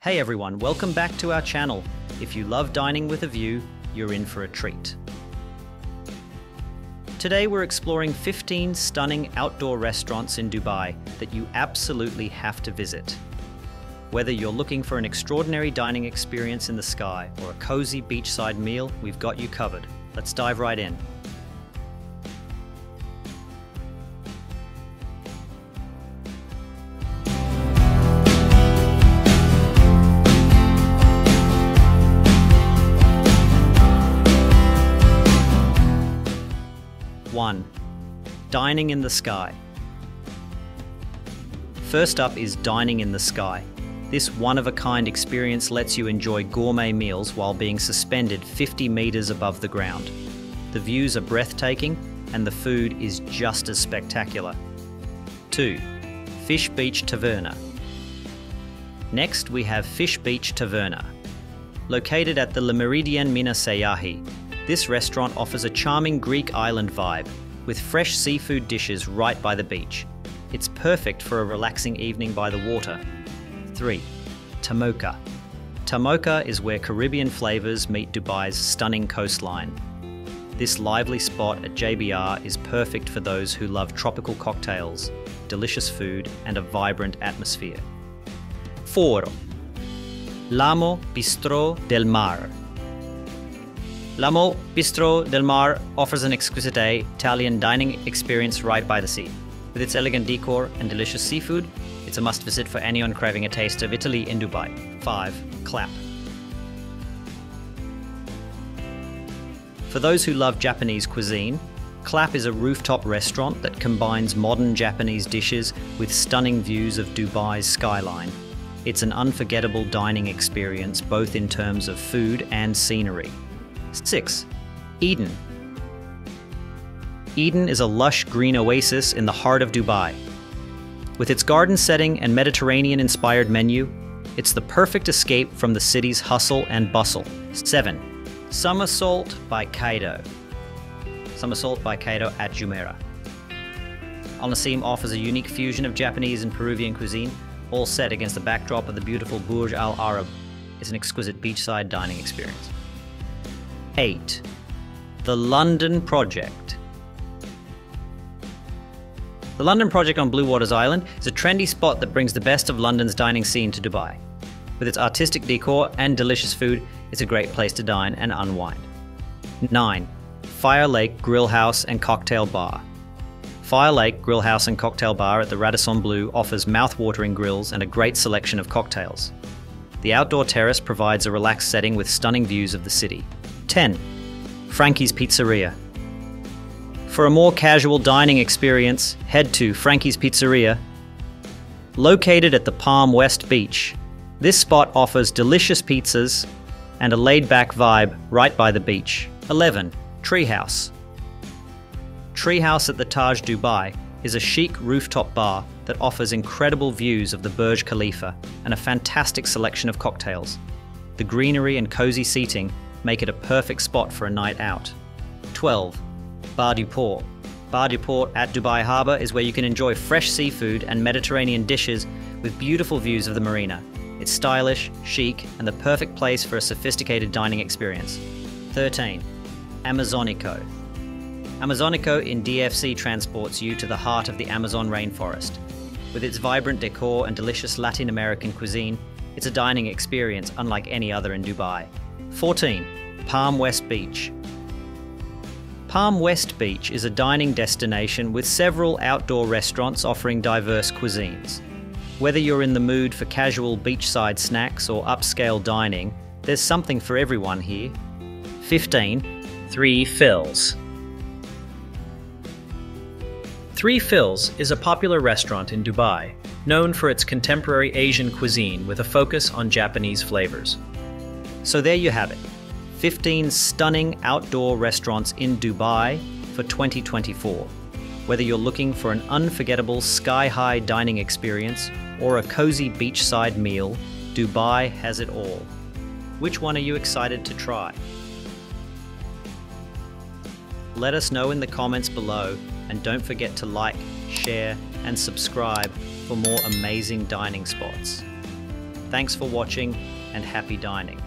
Hey everyone, welcome back to our channel. If you love dining with a view, you're in for a treat. Today we're exploring 15 stunning outdoor restaurants in Dubai that you absolutely have to visit. Whether you're looking for an extraordinary dining experience in the sky or a cozy beachside meal, we've got you covered. Let's dive right in. One, dining in the sky. First up is dining in the sky. This one-of-a-kind experience lets you enjoy gourmet meals while being suspended 50 meters above the ground. The views are breathtaking and the food is just as spectacular. 2. Fish Beach Taverna. Next we have Fish Beach Taverna. Located at the Meridien Mina Seyahi, this restaurant offers a charming Greek island vibe with fresh seafood dishes right by the beach. It's perfect for a relaxing evening by the water. 3. Tamoka. Tamoka is where Caribbean flavors meet Dubai's stunning coastline. This lively spot at JBR is perfect for those who love tropical cocktails, delicious food, and a vibrant atmosphere. 4. L'Amo Bistro del Mar. L'Amo Bistro del Mar offers an exquisite Italian dining experience right by the sea. With its elegant decor and delicious seafood, it's a must-visit for anyone craving a taste of Italy in Dubai. 5. Clap. For those who love Japanese cuisine, Clap is a rooftop restaurant that combines modern Japanese dishes with stunning views of Dubai's skyline. It's an unforgettable dining experience both in terms of food and scenery. 6. Eden. Eden is a lush green oasis in the heart of Dubai. With its garden setting and Mediterranean-inspired menu, it's the perfect escape from the city's hustle and bustle. 7. Somersault by Kaido. Somersault by Kaido at Jumeirah. Al Naseem offers a unique fusion of Japanese and Peruvian cuisine, all set against the backdrop of the beautiful Burj Al Arab. It's an exquisite beachside dining experience. 8. The London Project. The London Project on Blue Waters Island is a trendy spot that brings the best of London's dining scene to Dubai. With its artistic decor and delicious food, it's a great place to dine and unwind. 9. Fire Lake Grill House and Cocktail Bar. Fire Lake Grill House and Cocktail Bar at the Radisson Blu offers mouth-watering grills and a great selection of cocktails. The outdoor terrace provides a relaxed setting with stunning views of the city. 10. Frankie's Pizzeria. For a more casual dining experience, head to Frankie's Pizzeria. Located at the Palm West Beach, this spot offers delicious pizzas and a laid-back vibe right by the beach. 11. Treehouse. Treehouse at the Taj Dubai is a chic rooftop bar that offers incredible views of the Burj Khalifa and a fantastic selection of cocktails. The greenery and cozy seating make it a perfect spot for a night out. 12. Bar du Port. Bar du Port at Dubai Harbour is where you can enjoy fresh seafood and Mediterranean dishes with beautiful views of the marina. It's stylish, chic, and the perfect place for a sophisticated dining experience. 13. Amazonico. Amazonico in DFC transports you to the heart of the Amazon rainforest. With its vibrant decor and delicious Latin American cuisine, it's a dining experience unlike any other in Dubai. 14. Palm West Beach. Palm West Beach is a dining destination with several outdoor restaurants offering diverse cuisines. Whether you're in the mood for casual beachside snacks or upscale dining, there's something for everyone here. 15. Three Phils. Three Phils is a popular restaurant in Dubai, known for its contemporary Asian cuisine with a focus on Japanese flavors. So there you have it, 15 stunning outdoor restaurants in Dubai for 2024. Whether you're looking for an unforgettable sky-high dining experience or a cozy beachside meal, Dubai has it all. Which one are you excited to try? Let us know in the comments below, and don't forget to like, share, and subscribe for more amazing dining spots. Thanks for watching and happy dining.